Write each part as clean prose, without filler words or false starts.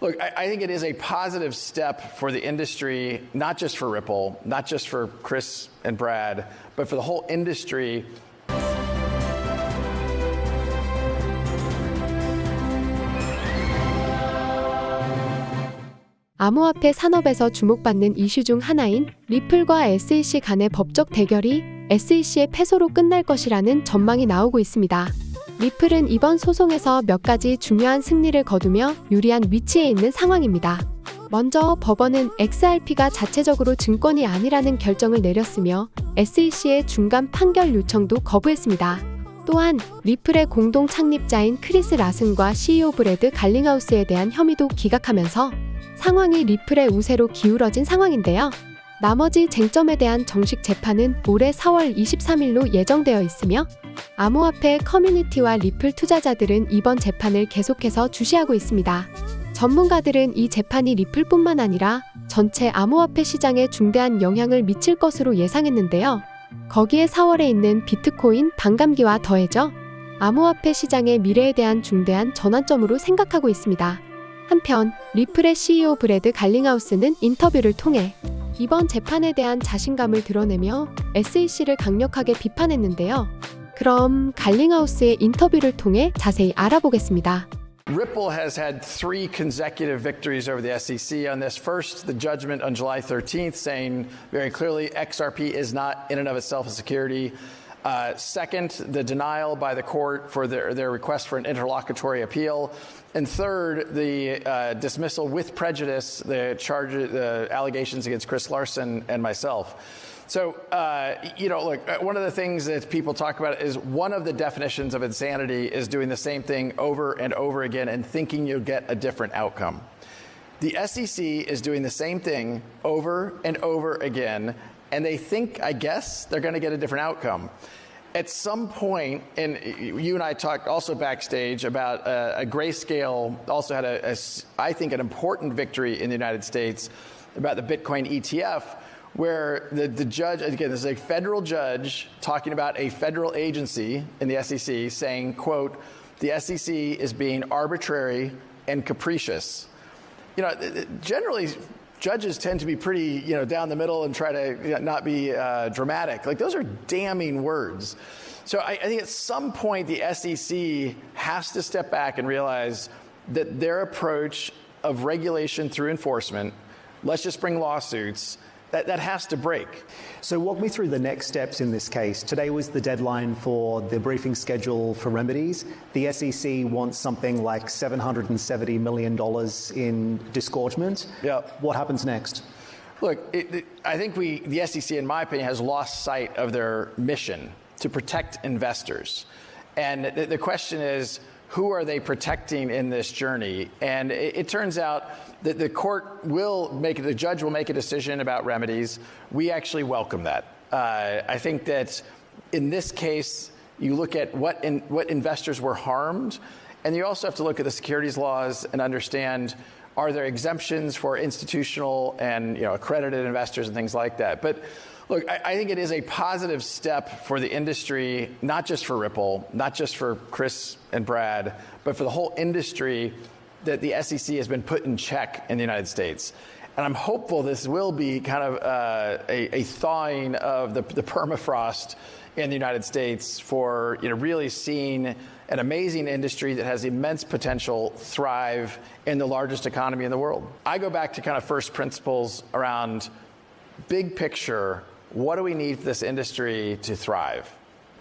Look, I think it is a positive step for the industry, not just for Ripple, not just for Chris and Brad, but for the whole industry. 암호화폐 산업에서 주목받는 이슈 중 하나인 리플과 SEC 간의 법적 대결이 SEC의 패소로 끝날 것이라는 전망이 나오고 있습니다. 리플은 이번 소송에서 몇 가지 중요한 승리를 거두며 유리한 위치에 있는 상황입니다. 먼저 법원은 XRP가 자체적으로 증권이 아니라는 결정을 내렸으며 SEC의 중간 판결 요청도 거부했습니다. 또한 리플의 공동 창립자인 크리스 라슨과 CEO 브래드 갈링하우스에 대한 혐의도 기각하면서 상황이 리플의 우세로 기울어진 상황인데요. 나머지 쟁점에 대한 정식 재판은 올해 4월 23일로 예정되어 있으며 암호화폐 커뮤니티와 리플 투자자들은 이번 재판을 계속해서 주시하고 있습니다. 전문가들은 이 재판이 리플뿐만 아니라 전체 암호화폐 시장에 중대한 영향을 미칠 것으로 예상했는데요. 거기에 4월에 있는 비트코인 반감기와 더해져 암호화폐 시장의 미래에 대한 중대한 전환점으로 생각하고 있습니다. 한편 리플의 CEO 브래드 갈링하우스는 인터뷰를 통해 이번 재판에 대한 자신감을 드러내며 SEC를 강력하게 비판했는데요. 그럼 갈링하우스의 인터뷰를 통해 자세히 알아보겠습니다. Ripple has had 3 consecutive victories over the SEC on this. First, the judgment on July 13th saying very clearly XRP is not in and of itself a security. Second, the denial by the court for their request for an interlocutory appeal. And third, the dismissal with prejudice, the allegations against Chris Larson and myself. So, look, one of the things that people talk about is one of the definitions of insanity is doing the same thing over and over again and thinking you'll get a different outcome. The SEC is doing the same thing over and over again, and they think, I guess, they're going to get a different outcome. At some point, and you and I talked also backstage about a Grayscale also had I think, an important victory in the United States about the Bitcoin ETF, where the judge, again, this is a federal judge talking about a federal agency in the SEC saying, quote, the SEC is being arbitrary and capricious. Generally, judges tend to be pretty, down the middle and try to not be dramatic. Like, those are damning words. So I think at some point the SEC has to step back and realize that their approach of regulation through enforcement, let's just bring lawsuits, that has to break. So walk me through the next steps in this case. Today was the deadline for the briefing schedule for remedies. The SEC wants something like $770 million in disgorgement. Yeah. What happens next? Look, I think the SEC, in my opinion, has lost sight of their mission to protect investors. And the question is, who are they protecting in this journey? And it turns out that the judge will make a decision about remedies. We actually welcome that. I think that in this case, you look at what investors were harmed, and you also have to look at the securities laws and understand, are there exemptions for institutional and accredited investors and things like that? But look, I think it is a positive step for the industry, not just for Ripple, not just for Chris and Brad, but for the whole industry, that the SEC has been put in check in the United States. And I'm hopeful this will be kind of a thawing of the permafrost in the United States for really seeing an amazing industry that has immense potential thrive in the largest economy in the world. I go back to kind of first principles around big picture. What do we need for this industry to thrive?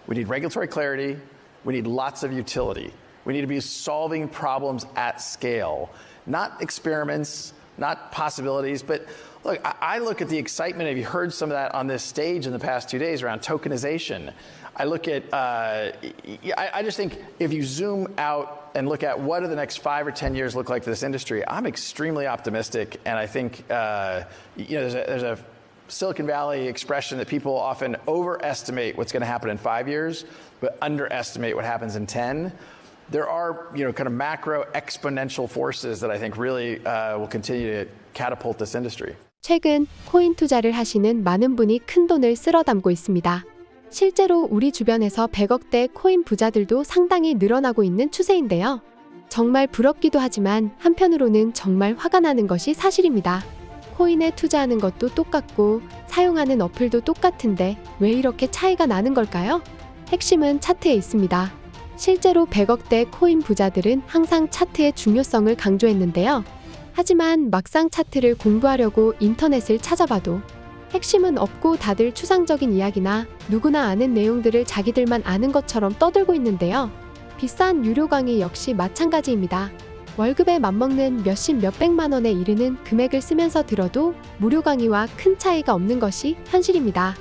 We need regulatory clarity. We need lots of utility. We need to be solving problems at scale, not experiments, not possibilities. But look, I look at the excitement. Have you heard some of that on this stage in the past 2 days around tokenization? I look at, I just think if you zoom out and look at what do the next 5 or 10 years look like for this industry, I'm extremely optimistic. And I think, there's a Silicon Valley expression that people often overestimate what's going to happen in 5 years, but underestimate what happens in 10. There are, kind of macro exponential forces that I think really will continue to catapult this industry. 최근 코인 투자를 하시는 많은 분이 큰 돈을 쓸어 담고 있습니다. 실제로 우리 주변에서 100억대 코인 부자들도 상당히 늘어나고 있는 추세인데요. 정말 부럽기도 하지만 한편으로는 정말 화가 나는 것이 사실입니다. 코인에 투자하는 것도 똑같고 사용하는 어플도 똑같은데 왜 이렇게 차이가 나는 걸까요? 핵심은 차트에 있습니다. 실제로 100억대 코인 부자들은 항상 차트의 중요성을 강조했는데요. 하지만 막상 차트를 공부하려고 인터넷을 찾아봐도 핵심은 없고 다들 추상적인 이야기나 누구나 아는 내용들을 자기들만 아는 것처럼 떠들고 있는데요. 비싼 유료 강의 역시 마찬가지입니다. 월급에 맞먹는 몇십 몇백만 원에 이르는 금액을 쓰면서 들어도 무료 강의와 큰 차이가 없는 것이 현실입니다.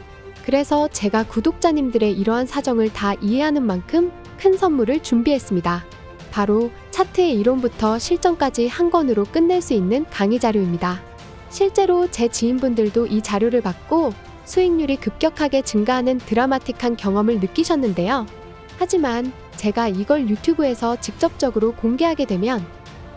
그래서 제가 구독자님들의 이러한 사정을 다 이해하는 만큼 큰 선물을 준비했습니다. 바로 차트의 이론부터 실전까지 한 권으로 끝낼 수 있는 강의 자료입니다. 실제로 제 지인분들도 이 자료를 받고 수익률이 급격하게 증가하는 드라마틱한 경험을 느끼셨는데요. 하지만 제가 이걸 유튜브에서 직접적으로 공개하게 되면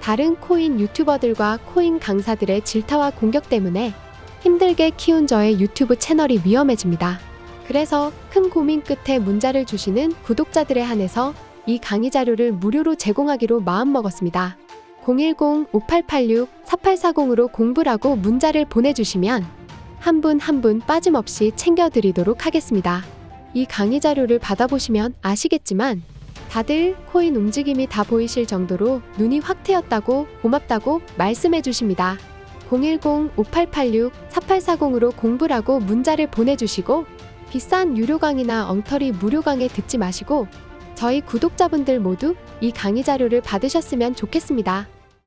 다른 코인 유튜버들과 코인 강사들의 질타와 공격 때문에 힘들게 키운 저의 유튜브 채널이 위험해집니다. 그래서 큰 고민 끝에 문자를 주시는 구독자들에 한해서 이 강의 자료를 무료로 제공하기로 마음먹었습니다. 010-5886-4840으로 공부라고 문자를 보내주시면 한 분 한 분 빠짐없이 챙겨드리도록 하겠습니다. 이 강의 자료를 받아보시면 아시겠지만 다들 코인 움직임이 다 보이실 정도로 눈이 확 트였다고 고맙다고 말씀해 주십니다. 010-5886-4840으로 공부라고 문자를 보내주시고 비싼 유료 강의나 엉터리 무료 강의 듣지 마시고 저희 구독자분들 모두 이 강의 자료를 받으셨으면 좋겠습니다.